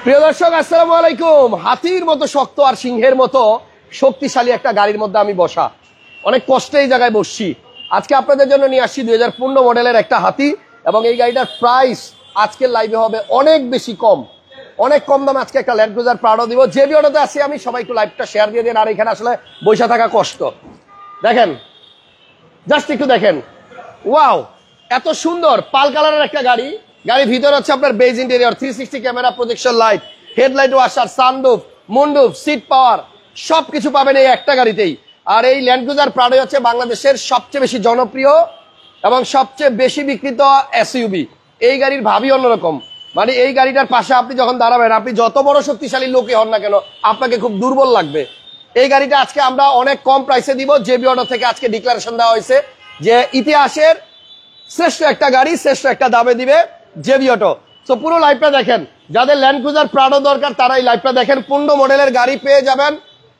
প্রিয় দর্শক, আসসালামু আলাইকুম। হাতির মতো শক্ত আর সিংহের মতো শক্তিশালী একটা গাড়ির মধ্যে আমি বসা, অনেক কষ্টে এই জায়গায় বসছি। আজকে আপনাদের জন্য নিয়ে আসছি 2015 মডেলের একটা হাতি, এবং এই গাড়িটার প্রাইস আজকের লাইভে হবে অনেক বেশি কম, অনেক কম দামে আজকে একটা ল্যান্ড ক্রুজার প্রাডো দিব। যে ভিডিওতে আছি আমি, সবাই একটু লাইভটা শেয়ার দিয়ে দেন। আর এখানে আসলে বসে থাকা কষ্ট, দেখেন, জাস্ট একটু দেখেন, ওয়াও, এত সুন্দর পাল কালারের একটা গাড়ি। গাড়ির ভিতরে হচ্ছে আপনার beige interior, 360 camera, projection light, headlight washer, sunroof, moonroof, seat power, সবকিছু পাবেন এই একটা গাড়িতেই। আর এই ল্যান্ড ক্রুজার প্রাডো হচ্ছে বাংলাদেশের সবচেয়ে বেশি জনপ্রিয় এবং সবচেয়ে বেশি বিক্রিত এসইউভি। এই গাড়ির ভাবই অন্যরকম। মানে এই গাড়িটার পাশে আপনি যখন দাঁড়াবেন, আপনি যত বড় শক্তিশালী লোকই হন না কেন, আপনাকে খুব দুর্বল লাগবে। এই গাড়িটা আজকে আমরা অনেক কম প্রাইসে দিব। জেবি অটো থেকে আজকে ডিক্লারেশন দেওয়া হয়েছে যে ইতিহাসের শ্রেষ্ঠ একটা গাড়ি শ্রেষ্ঠ একটা দামে দিবে জেবি অটো। তো পুরো লাইভটা দেখেন। যাদের ল্যান্ড ক্রুজার প্রাডো দরকার তারা এই লাইভটা দেখেন। 15 মডেলের গাড়ি পেয়ে যাবেন,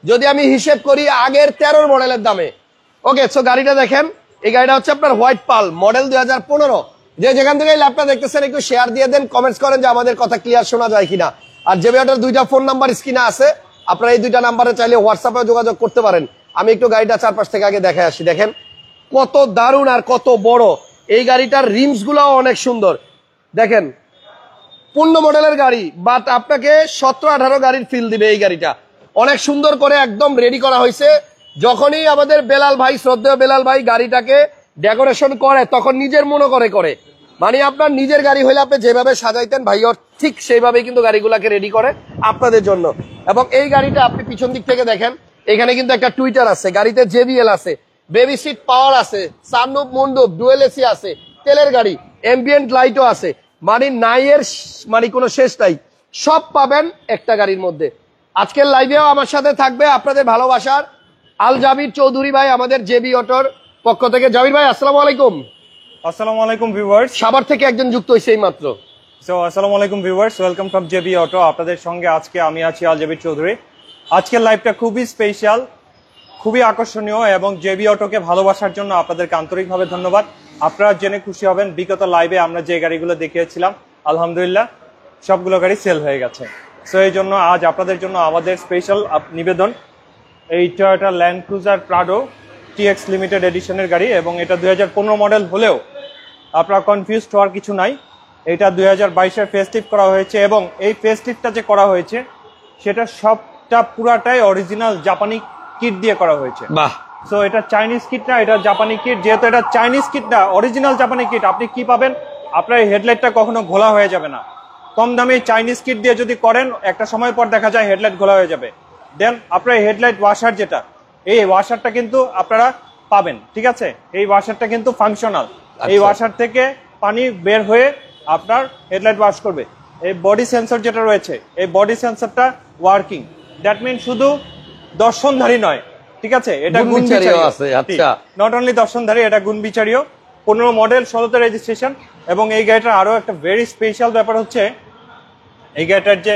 যদি আমি হিসেব করি, আগের 13 মডেলের দামে। ওকে, সো গাড়িটা দেখেন। এই গাড়িটা হচ্ছে আপনার হোয়াইট পাল মডেল 2015। যে যেখান থেকে এই ল্যাপটা দেখতেছেন একটু শেয়ার দিয়ে দেন, কমেন্টস করেন যে আমাদের কথা ক্লিয়ার শোনা যায় কিনা। আর জেবি অটোর 2টা ফোন নাম্বার স্ক্রিনে আছে, আপনারা এই 2টা নাম্বারে চাইলে হোয়াটসঅ্যাপে যোগাযোগ করতে পারেন। আমি একটু গাড়িটা চারপাশ থেকে আগে দেখে আসি। দেখেন কত দারুণ আর কত বড়। এই গাড়িটার রিমস গুলাও অনেক সুন্দর। দেখেন 15 মডেলের গাড়ি, বাট আপনাকে 17-18 গাড়ির ফিল দিবে এই গাড়িটা। অনেক সুন্দর করে একদম রেডি করা হয়েছে। যখনই আমাদের বেলাল ভাই, শ্রদ্ধেয় বেলাল ভাই গাড়িটাকে ডেকোরেশন করে, তখন নিজের মনে করে, মানে আপনার নিজের গাড়ি হইলে আপনি যেভাবে সাজাইতেন ভাই, ওর ঠিক সেইভাবেই কিন্তু গাড়িগুলাকে রেডি করে আপনাদের জন্য। এবং এই গাড়িটা আপনি পিছন দিক থেকে দেখেন, এখানে কিন্তু একটা টুইটার আছে, গাড়িতে জেবিএল আছে, বেবি সিট পাওয়ার আছে, সানরুফ, মুনরুফ, ডুয়েল এসি আছে, তেলের গাড়ি, এম্বিয়েন্ট লাইটও আছে। মানে নাইয়ের মানে কোনো শেষ নাই, সব পাবেন একটা গাড়ির মধ্যে। আজকের লাইভেও আমার সাথে থাকবে আপনাদের ভালোবাসার আল জাবির চৌধুরী ভাই, আমাদের জেবি অটোর পক্ষ থেকে। জাবির ভাই, আসসালামু আলাইকুম। আসসালামু আলাইকুম ভিউয়ার্স। সাভার থেকে একজন যুক্ত হয়েছে এই মাত্র। সো আসসালামু আলাইকুম viewers, welcome from JB auto. আপনাদের সঙ্গে আজকে আমি আছি আল জাবির চৌধুরী। আজকের লাইভটা খুবই স্পেশাল, খুবই আকর্ষণীয়, এবং জেবি অটোকে ভালোবাসার জন্য আপনাদেরকে আন্তরিকভাবে ধন্যবাদ। আপনারা জেনে খুশি হবেন, বিগত লাইভে আমরা যে গাড়িগুলো দেখিয়েছিলাম আলহামদুলিল্লাহ সবগুলো গাড়ি সেল হয়ে গেছে। সো এই জন্য আজ আপনাদের জন্য আমাদের স্পেশাল নিবেদন, এই Toyota Land Cruiser Prado TX limited এডিশনের গাড়ি। এবং এটা 2015 মডেল হলেও আপনারা কনফিউজড হওয়ার কিছু নাই। এটা 2022-এর ফেস্টিভ করা হয়েছে, এবং এই ফেস্টিভটা যে করা হয়েছে সেটা সবটা পুরাটাই অরিজিনাল জাপানি কিট দিয়ে করা হয়েছে। বাহ। সো এটা চাইনিজ কিট না, এটা জাপানি কিট। যেহেতু এটা চাইনিজ কিট না, অরিজিনাল জাপানি কিট, আপনি কি পাবেন, আপনার এই হেডলাইটটা কখনো ঘোলা হয়ে যাবে না। কম দামে চাইনিজ কিট দিয়ে যদি করেন, একটা সময় পর দেখা যায় হেডলাইট ঘোলা হয়ে যাবে। দেন আপনার হেডলাইট ওয়াশার যেটা, এই ওয়াশারটা কিন্তু আপনারা পাবেন, ঠিক আছে? এই ওয়াশারটা কিন্তু ফাংশনাল। এই ওয়াশার থেকে পানি বের হয়ে আপনার হেডলাইট ওয়াশ করবে। এই বডি সেন্সর যেটা রয়েছে, এই বডি সেন্সরটা ওয়ার্কিং। দ্যাট মিন শুধু দর্শনধারী নয়, ঠিক আছে, এটা গুণ বিচারীও আছে। আচ্ছা, নট অনলি দর্শনধারী, এটা গুণ বিচারীও। 15 মডেল, 16তে রেজিস্ট্রেশন। এবং এই গাড়িটার আরো একটা ভেরি স্পেশাল ব্যাপার হচ্ছে এই গাড়িটার যে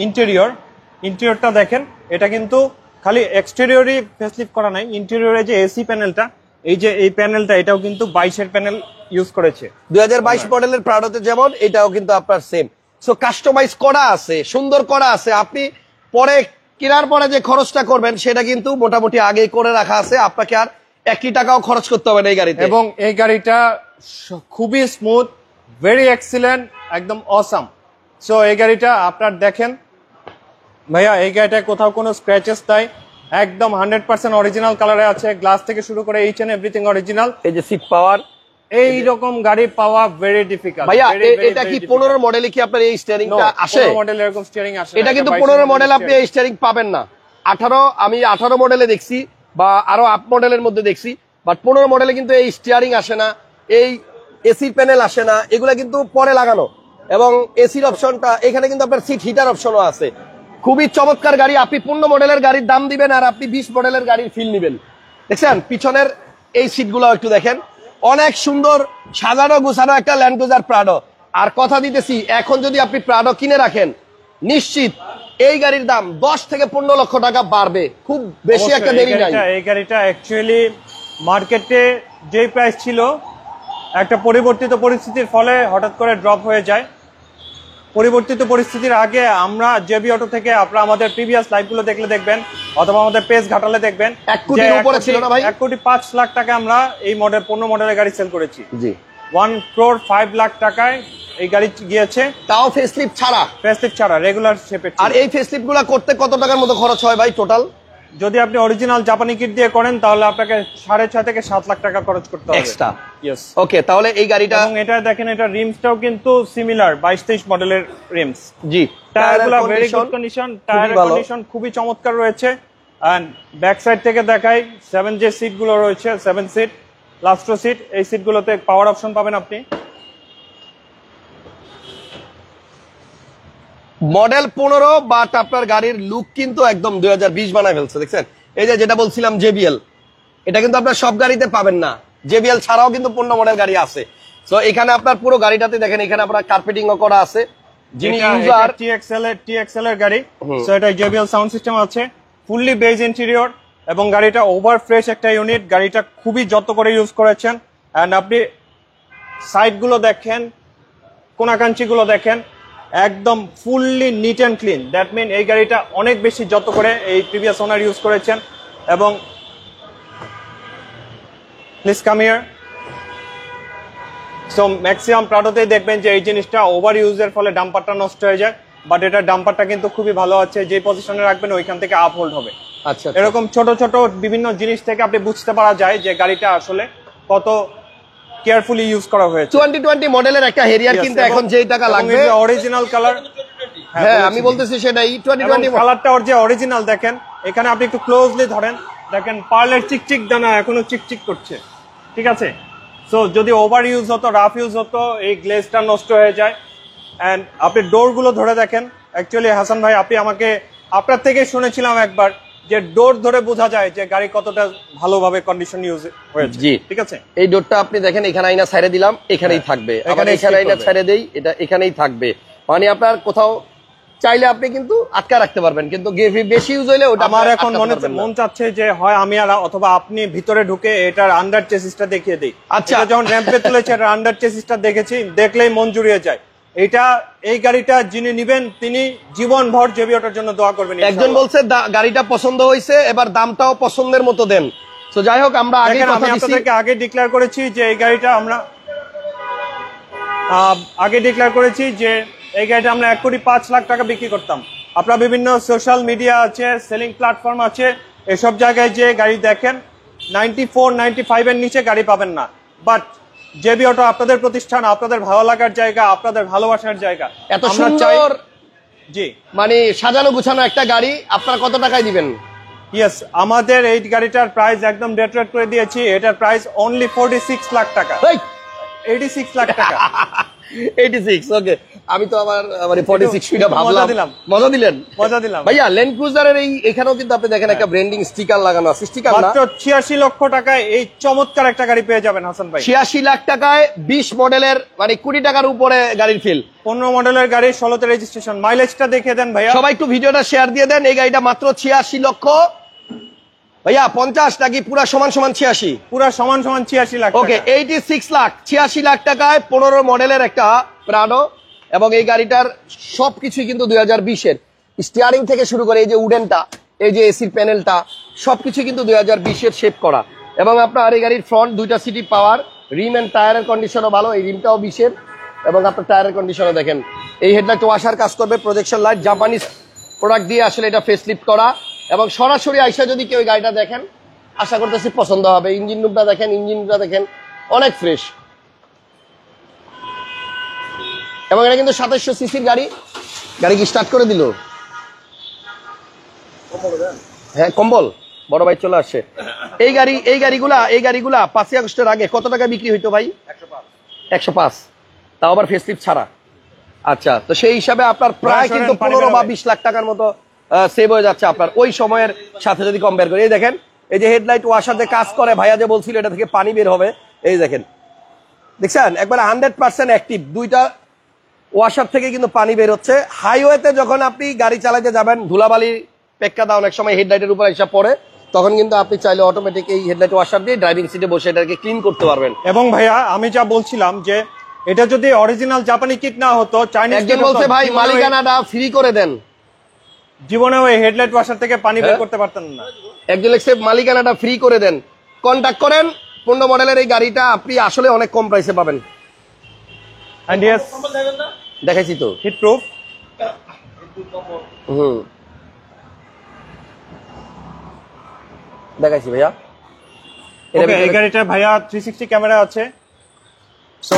ইন্টেরিয়রটা দেখেন। এটা কিন্তু খালি এক্সটেরিয়রই ফেসলিফট করা নাই, ইন্টেরিয়রে যে এসি প্যানেলটা, এই প্যানেলটা, এটাও কিন্তু 22-এর প্যানেল ইউজ করেছে। 2022 মডেলের প্রাডোতে যেমন, এটাও কিন্তু আপনার সেম। সো কাস্টমাইজ করা আছে, সুন্দর করা আছে। আপনি পরে কেনার পরে যে খরচটা করবেন সেটা কিন্তু মোটামুটি আগেই করে রাখা আছে। আপনাকে আর 1 টাকাও খরচ করতে হবে না এই গাড়িতে। এবং এই গাড়িটা খুবই স্মুথ, ভেরি এক্সিলেন্ট, একদম অসাম। সো এই গাড়িটা আপনার দেখেন ভাইয়া, এই গাড়িটায় কোথাও কোনো স্ক্র্যাচেস নাই, একদম 100% অরিজিনাল কালারে আছে। গ্লাস থেকে শুরু করে এইচ এন্ড এভরিথিং অরিজিনাল। এই যে সিট পাওয়ার, এই রকম গাড়ি পাওয়া ভেরি ডিফিকাল্ট। ভাইয়া এটা কি 15 মডেলে কি আপনার এই স্টিয়ারিংটা আসে? 15 মডেল এরকম স্টিয়ারিং আসে। এটা কিন্তু 15 মডেল আপনি এই স্টিয়ারিং পাবেন না। 18, আমি 18 মডেলে দেখছি, বা আরো আপ মডেলের মধ্যে দেখছি, বাট 15 মডেলে কিন্তু এই স্টিয়ারিং আসে না, এই এসি প্যানেল আসে না, এগুলা কিন্তু পরে লাগানো। এবং এসির অপশনটা এখানে কিন্তু আপনার সিট হিটার অপশনও আছে। খুবই চমৎকার গাড়ি। আপনি 15 মডেলের গাড়ির দাম দিবেন আর আপনি 20 মডেলের গাড়ির ফিল নিবেন। দেখছেন পিছনের এই সিটগুলো একটু দেখেন, অনেক সুন্দর সাজানো গুছানো একটা ল্যান্ড ক্রুজার প্রাডো। আর কথা দিতেছি, এখন যদি আপনি প্রাডো কিনে রাখেন, নিশ্চিত এই গাড়ির দাম 10 থেকে 15 লক্ষ টাকা বাড়বে। খুব বেশি একটা দেরি নাই। এই গাড়িটা অ্যাকচুয়ালি মার্কেটে যে প্রাইস ছিল, একটা পরিবর্তিত পরিস্থিতির ফলে হঠাৎ করে ড্রপ হয়ে যায়। পরিবর্তিত পরিস্থিতির আগে আমরা জেবি অটো থেকে আপনারা আমাদের প্রিভিয়াস লাইভগুলো দেখলে দেখবেন অথবা আমাদের পেজ ঘাটালে দেখবেন 1 কোটির উপরে ছিল না ভাই? 1,05,00,000 টাকা আমরা এই মডেল 15 মডেলের গাড়ি সেল করেছি। জি 1,05,00,000 টাকায় এই গাড়ি গিয়েছে, তাও ফেসলিফট ছাড়া। ফেসলিফট ছাড়া, রেগুলার শেপে। আর এই ফেসলিফট গুলা করতে কত টাকার মতো খরচ হয় ভাই টোটাল? যদি আপনি অরিজিনাল জাপানি কিট দিয়ে করেন তাহলে আপনাকে 6.5 থেকে 7 লাখ টাকা খরচ করতে হবে এক্সট্রা। ইয়েস। ওকে, তাহলে এই গাড়িটা এবং এটা দেখেন, এটা রিমসটাও কিন্তু সিমিলার 22-23 মডেলের রিমস। জি টায়ারগুলো ভেরি গুড কন্ডিশন, টায়ারের কন্ডিশন খুবই চমৎকার রয়েছে। এন্ড ব্যাক সাইড থেকে দেখাই 7 যে সিট গুলো রয়েছে, 7 সিট লাস্টো সিট, এই সিটগুলোতে পাওয়ার অপশন পাবেন আপনি। মডেল 15 বাট আপনার গাড়ির লুক কিন্তু একদম 2020 বানায় ফেলছে, দেখছেন? এই যে যেটা বলছিলাম জেবিএল, এটা কিন্তু আপনার সব গাড়িতে পাবেন না। জেবিএল ছাড়াও কিন্তু 15 মডেল গাড়ি আছে। সো এখানে আপনার পুরো গাড়িটাতে দেখেন, এখানে আপনার কার্পেটিংও করা আছে। যিনি ইউজার টিএক্সএল এর গাড়ি, সো এটা জেবিএল সাউন্ড সিস্টেম আছে, ফুললি বেজ ইন্টেরিয়র এবং গাড়িটা ওভার ফ্রেশ একটা ইউনিট। গাড়িটা খুবই যত্ন করে ইউজ করেছেন। এন্ড আপনি সাইড গুলো দেখেন, কোনাকাঞ্চি গুলো দেখেন, একদম fully neat and clean. That mean এই গাড়িটা অনেক বেশি যত্ন করে এই প্রিভিয়াস ওনার ইউজ করেছেন। এবং please come here. So maximum প্রাডোতেই দেখবেন যে এই জিনিসটা ওভার ইউজের ফলে ডাম্পারটা নষ্ট হয়ে যায়, বাট এটা ডাম্পারটা কিন্তু খুবই ভালো আছে। যে পজিশনে রাখবেন ওইখান থেকে আপ হোল্ড হবে। আচ্ছা, এরকম ছোট ছোট বিভিন্ন জিনিস থেকে আপনি বুঝতে পারা যায় যে গাড়িটা আসলে কত কেয়ারফুলি ইউজ করা হয়েছে। 2020 মডেলের একটা হেরিয়ার কিন্তু এখন যেই টাকা লাগবে, অরিজিনাল কালার। হ্যাঁ আমি বলতেছি সেটাই 2020 কালারটা ওর যে অরিজিনাল দেখেন, এখানে আপনি একটু ক্লোজলি ধরেন, দেখেন পার্লের চিকচিক দানা এখনো চিকচিক করছে, ঠিক আছে? সো যদি ওভার ইউজ হতো, রাফ ইউজ হতো, এই গ্লেজটা নষ্ট হয়ে যায়। এন্ড আপনি ডোর গুলো ধরে দেখেন। অ্যাকচুয়ালি হাসান ভাই, আপনি আমাকে আপনার থেকে শুনেছিলাম একবার যে ডোর ধরে বোঝা যায় যে গাড়ি কতটা ভালোভাবে কন্ডিশন ইউজ হয়েছে। জি ঠিক আছে, এই ডোরটা আপনি দেখেন, এখানে আইনা ছাইড়ে দিলাম, এখানেই থাকবে। আবার এখানে আইনা ছাইড়ে দেই, এটা এখানেই থাকবে। মানে আপনার কোথাও চাইলে আপনি কিন্তু আটকা রাখতে পারবেন, কিন্তু বেশি ইউজ হইলে ওটা আমার এখন মন চাচ্ছে যে হয় আমি আর অথবা আপনি ভিতরে ঢুকে এটার আন্ডার চেসিসটা দেখিয়ে দিই। আচ্ছা, যখন র্যাম্পে তুলেছে এটার আন্ডার চেসিসটা দেখেছি, দেখলেই মন জুড়িয়ে যায়। এই গাড়িটা যিনি নিবেন তিনি জীবন ভর জেবি অটোর জন্য দোয়া করবেন। একজন বলছে গাড়িটা পছন্দ হয়েছে, এবার দামটাও পছন্দের মতো দেন। তো যাই হোক, আমরা আমি আপনাদেরকে আগে ডিক্লেয়ার করেছি যে এই গাড়িটা আমরা এক কোটি 5 লাখ টাকা বিক্রি করতাম। আপনারা বিভিন্ন সোশ্যাল মিডিয়া আছে, সেলিং প্ল্যাটফর্ম আছে, এসব জায়গায় যে গাড়ি দেখেন 94, 95 এর নিচে গাড়ি পাবেন না। বাট জেবি অটো আপনাদের প্রতিষ্ঠান, আপনাদের ভালো লাগার জায়গা, আপনাদের ভালোবাসার জায়গা। এত সুন্দর, জি মানে সাজানো গুছানো একটা গাড়ি আপনারা কত টাকায় দিবেন? ইয়েস, আমাদের এই গাড়িটার প্রাইস একদম ডেট রেট করে দিয়েছি। এটার প্রাইস অনলি 46 লাখ টাকা। 86 লাখ টাকা। 86, ওকে। আমি তো আবার 46 ফিটা ভাবলাম। মজা দিলেন ভাইয়া। ল্যান্ড ক্রুজারের এখানেও কিন্তু আপনি দেখেন একটা ব্র্যান্ডিং স্টিকার লাগানো আছে। স্টিকার না, মাত্র 86 লক্ষ টাকায় এই চমৎকার একটা গাড়ি পেয়ে যাবেন হাসান ভাই। 86 লাখ টাকায় 20 মডেলের, মানে 20 টাকার উপরে গাড়ির ফিল। 15 মডেলের গাড়ি, 16তে রেজিস্ট্রেশন। মাইলেজটা দেখে দেন ভাইয়া। সবাই একটু ভিডিওটা শেয়ার দিয়ে দেন। এই গাড়িটা মাত্র 86 লক্ষ ভাইয়া। 50 নাকি পুরা সমান 86? পুরা সমান 86 লাখ। ওকে, 86 লাখ 86 লাখ টাকায় 15 মডেলের একটা প্রাডো। এবং এই গাড়িটার সবকিছুই কিন্তু 2020-এর। স্টিয়ারিং থেকে শুরু করে এই যে উডেনটা, এই যে এসির প্যানেলটা, সবকিছু কিন্তু 2020-এর শেপ করা। এবং আপনার এই গাড়ির ফ্রন্ট 2টা সিটি পাওয়ার, রিম এন্ড টায়ারের কন্ডিশনও ভালো। এই রিমটাও 20-এর এবং আপনার টায়ারের কন্ডিশনও দেখেন। এই হেডলাইট ওয়াশার কাজ করবে, প্রজেকশন লাইট, জাপানিজ প্রোডাক্ট দিয়ে আসলে এটা ফেসলিফট করা। এবং সরাসরি আইসা যদি কেউ গাড়িটা দেখেন, আশা করতেছি পছন্দ হবে। ইঞ্জিন রুমটা দেখেন, ইঞ্জিনটা দেখেন অনেক ফ্রেশ। এবং এটা কিন্তু 2700 সিসির গাড়ি। গাড়ি কি স্টার্ট করে দিল? হ্যাঁ, কম্বল বড় ভাই চলে আসছে। এই গাড়িগুলা 5 আগস্টের আগে কত টাকা বিক্রি হইতো ভাই? 105, তাও আবার ফেসলিফট ছাড়া। আচ্ছা, তো সেই হিসাবে আপনার প্রায় কিন্তু 15 বা 20 লাখ টাকার মতো সেভ হয়ে যাচ্ছে আপনার ওই সময়ের সাথে যদি কম্পেয়ার করি। এই দেখেন, এই যে হেডলাইট ওয়াশার যে কাজ করে, ভাইয়া যে বলছিল এটা থেকে পানি বের হবে, এই দেখেন, দেখছেন একবার 100% অ্যাক্টিভ। 2টা ওয়াশার থেকে কিন্তু পানি বের হচ্ছে। হাইওয়েতে যখন আপনি গাড়ি চালাতে যাবেন, ধুলাবালি পেক্কা দাও অনেক সময় হেডলাইটের উপর এসে পড়ে, তখন কিন্তু আপনি চাইলে অটোমেটিক এই হেডলাইট ওয়াশার দিয়ে ড্রাইভিং সিটে বসে এটাকে ক্লিন করতে পারবেন। এবং ভাইয়া আমি যা বলছিলাম যে এটা যদি অরিজিনাল জাপানি কিট না হতো, চাইনিজ একজন বলছে ভাই মালিকানাটা ফ্রি করে দেন। জীবনে ওই হেডলাইট ওয়াশার থেকে পানি বের করতে পারতেন না। একজন লিখছে মালিকানাটা ফ্রি করে দেন। কন্টাক্ট করেন, 15 মডেলের এই গাড়িটা আপনি আসলে অনেক কম প্রাইসে পাবেন। এন্ড ইয়েস, দেখাইছি তো, হিট প্রুফ। দেখাইছি ভাইয়া। ওকে, এই গাড়িটা ভাইয়া 360 ক্যামেরা আছে। So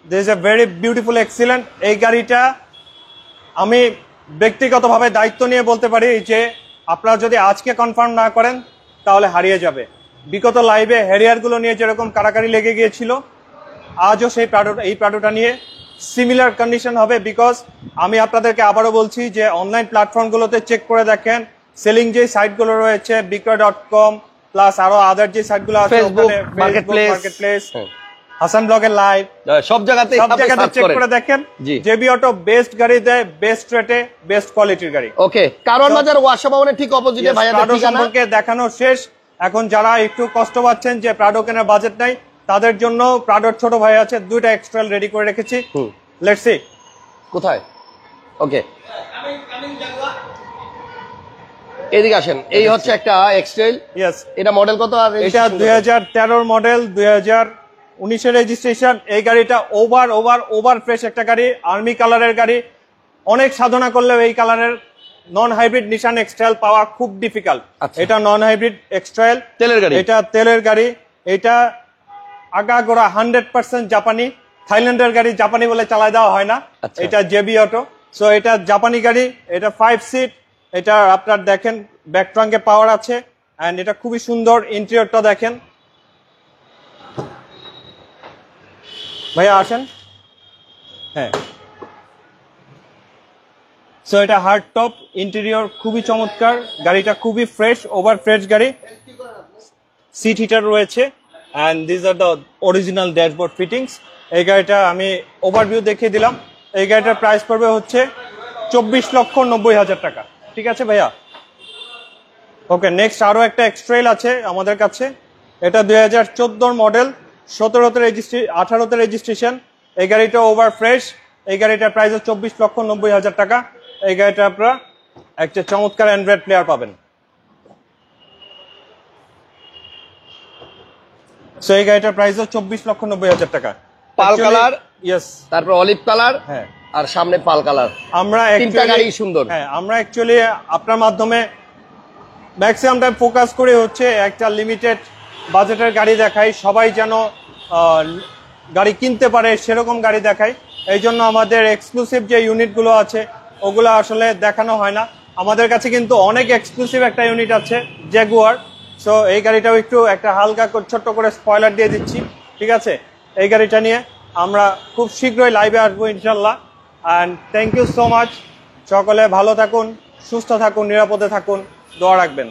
this is a very beautiful excellent. এই গাড়িটা আমি ব্যক্তিগতভাবে দায়িত্ব নিয়ে বলতে পারি যে আপনারা যদি আজকে কনফার্ম না করেন তাহলে হারিয়ে যাবে। বিগত লাইভে হ্যারিয়ারগুলো নিয়ে যেরকম কারাকারি লেগে গিয়েছিল, আজও সেই এই প্রাডোটা নিয়ে সিমিলার কন্ডিশন হবে। বিকজ আমি আপনাদেরকে আবারও বলছি যে অনলাইন প্ল্যাটফর্মগুলোতে চেক করে দেখেন, সেলিং যে সাইটগুলো রয়েছে বিক্রয়.com প্লাস আরো আদার যে সাইটগুলো আছে, ফেসবুক মার্কেটপ্লেস, হাসান ব্লগের লাইভ, সব জায়গাতে চেক করে দেখেন। জেবি অটো বেস্ট গাড়ি দেয়, বেস্ট রেটে, বেস্ট কোয়ালিটির গাড়ি। ওকে, কারওয়ান বাজার ওয়াসা ভবনের ঠিক অপোজিটে ভাইয়াদের ঠিকানা। সম্পর্কে দেখানো শেষ। এখন যারা একটু কষ্ট পাচ্ছেন যে প্রাডো কেনার বাজেট নাই, তাদের জন্য প্রাডোর ছোট ভাই আছে, 2টা এক্সট্রা রেডি করে রেখেছি। লেটস সি কোথায়। ওকে, এদিকে আসেন। এই হচ্ছে একটা এক্সট্রেল। ইয়েস, এটা মডেল কত? আর এটা 2013 মডেল, 2019 রেজিস্ট্রেশন। এই গাড়িটা ওভার ফ্রেশ একটা গাড়ি, আর্মি কালারের গাড়ি। অনেক সাধনা করলেও এই কালারের নন হাইব্রিড নিশান এক্সট্রাইল পাওয়া খুব ডিফিকাল্ট। এটা নন হাইব্রিড এক্সট্রাইল, তেলের গাড়ি। এটা তেলের গাড়ি। এটা আগাগোড়া 100% জাপানি। থাইল্যান্ডের গাড়ি জাপানি বলে চালায় দেওয়া হয় না। এটা জেবি অটো। সো এটা জাপানি গাড়ি, এটা 5 সিট। এটা আপনার দেখেন ব্যাক ট্রাঙ্কে পাওয়ার আছে, এন্ড এটা খুবই সুন্দর। ইন্টেরিয়রটা দেখেন ভাইয়া, আসেন। হ্যাঁ, সো এটা হার্ড টপ, ইন্টেরিয়র খুবই চমৎকার। গাড়িটা খুবই ফ্রেশ, ওভার ফ্রেশ গাড়ি। সিট হিটার রয়েছে, and this are the original dashboard fittings. এই গাড়িটা আমি ওভারভিউ দেখিয়ে দিলাম। এই গাড়িটার প্রাইস পড়বে হচ্ছে 24,90,000 টাকা। ঠিক আছে ভাইয়া? ওকে, নেক্সট আরো একটা এক্সট্রেল আছে আমাদের কাছে। এটা 2014 মডেল, 18তে রেজিস্ট্রেশন। এই গাড়িটা ওভার ফ্রেশ। এই গাড়িটার প্রাইস 24,90,000 টাকা। এই গাড়িটা আপনারা একটা চমৎকার অ্যান্ড্রয়েড প্লেয়ার পাবেন। সো এই গাড়িটার প্রাইস 24,90,000 টাকা। পাল কালার, ইয়েস, তারপর অলিভ কালার, হ্যাঁ, আর সামনে পাল কালার। আমরা তিনটা গাড়ি সুন্দর। হ্যাঁ, আমরা অ্যাকচুয়ালি আপনার মাধ্যমে ম্যাক্সিমাম টাইম ফোকাস করে হচ্ছে একটা লিমিটেড বাজেটের গাড়ি দেখাই, সবাই যেন গাড়ি কিনতে পারে সেরকম গাড়ি দেখাই। এই জন্য আমাদের এক্সক্লুসিভ যে ইউনিটগুলো আছে ওগুলো আসলে দেখানো হয় না। আমাদের কাছে কিন্তু অনেক এক্সক্লুসিভ একটা ইউনিট আছে, জ্যাগুয়ার। সো এই গাড়িটাও একটু একটা হালকা ছোট্ট করে স্পয়লার দিয়ে দিচ্ছি। ঠিক আছে, এই গাড়িটা নিয়ে আমরা খুব শীঘ্রই লাইভে আসবো ইনশাল্লাহ। And thank you so much. সকলে ভালো থাকুন, সুস্থ থাকুন, নিরাপদে থাকুন, দোয়া রাখবেন।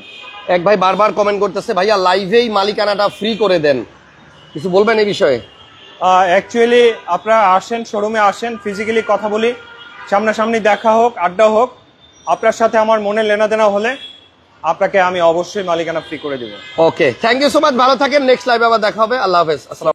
এক ভাই বারবার কমেন্ট করতেছে, ভাইয়া লাইভেই মালিকানাটা ফ্রি করে দেন, কিছু বলবেন এই বিষয়ে? অ্যাকচুয়ালি আপনারা আসেন, শোরুমে আসেন, ফিজিক্যালি কথা বলি, সামনাসামনি দেখা হোক, আড্ডা হোক। আপনার সাথে আমার মনে লেনাদেনা হলে আপনাকে আমি অবশ্যই মালিকানা ফ্রি করে দেবো। ওকে, থ্যাংক ইউ সো মাচ, ভালো থাকেন। নেক্সট লাইভে আবার দেখা হবে। আল্লাহ হাফেজ, আসসালাম।